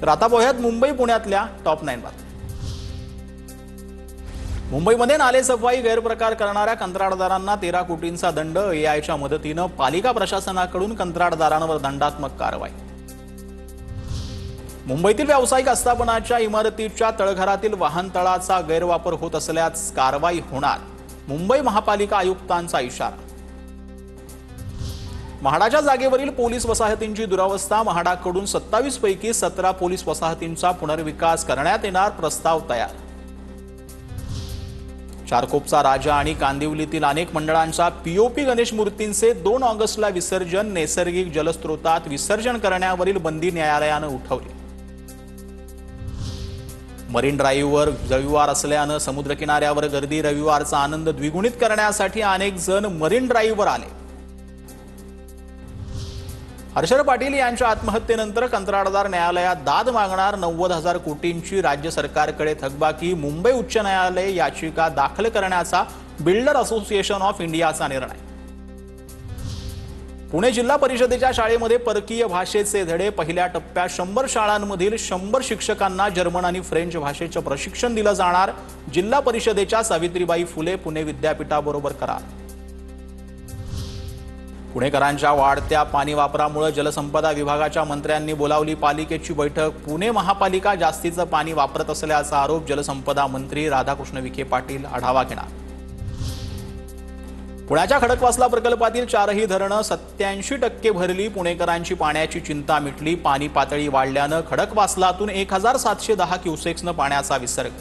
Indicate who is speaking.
Speaker 1: तर आता पाहूयात मुंबई पुण्यातल्या टॉप 9 बातम्या। मुंबईमध्ये नाले सफाई गैरप्रकार करणाऱ्या कंत्राटदारांना 13 कोटींचा दंड। एआयच्या मदतीने पालिका प्रशासनाकडून कंत्राटदारांवर दंडात्मक कारवाई। मुंबईतील व्यावसायिक आस्थापनाच्या इमारतीच्या तळघरातील वाहनतळाचा गैरवापर होत असल्यास कारवाई होणार। मुंबई महापालिका आयुक्तांचा इशारा। म्हाडाच्या जागेवरील पोलीस वसाहतींची दुरावस्था। म्हाडाकडून 27 पैकी 17 पोलीस वसाहतींचा पुनर्विकास करण्यात येणार। प्रस्ताव तयार। चारकोपचा राजा आणि कांदिवलीतील अनेक मंडळांचा पीओपी गणेश मूर्तींचे 2 ऑगस्टला विसर्जन। नैसर्गिक जलस्रोतात विसर्जन करण्यावरील बंदी न्यायालयाने उठवली। मरीन ड्राईव्हवर रविवार असल्याने समुद्रकिनाऱ्यावर गर्दी। रविवारचा आनंद द्विगुणित करण्यासाठी अनेक जण मरीन ड्राईव्हवर आले। हर्षद पाटील यांच्या आत्महत्येनंतर कंत्राटदार न्यायालयात दाद मागणार। 90,000 कोटींची राज्य सरकारकडे थकबाकी। मुंबई उच्च न्यायालय याचिका दाखल करण्याचा बिल्डर असोसिएशन ऑफ इंडियाचा निर्णय। पुणे जिल्हा परिषदेच्या शाळेमध्ये परकीय भाषेचे धडे। पहिल्या टप्प्यात 100 शाळांमधील 100 शिक्षकांना जर्मन आणि फ्रेंच भाषेचे प्रशिक्षण दिले जाणार। जिल्हा परिषदेच्या सावित्रीबाई फुले पुणे विद्यापीठाबरोबर करार। पुणेकरांच्या वाढत्या पाणी वापरामुळे जलसंपदा विभागाच्या मंत्र्यांनी बोलावली पालिकेची बैठक। पुणे महापालिका जास्तीचं पाणी वापरत असल्याचा आरोप। जलसंपदा मंत्री राधाकृष्ण विखे पाटील आढावा घेणार। पुण्याच्या खडकवासला प्रकल्पातील 4ही धरणं 87% भरली। पुणेकरांची पाण्याची चिंता मिटली। पाणी पातळी वाढल्याने खडकवासलातून 1710 क्युसेक्सने पाण्याचा विसर्ग।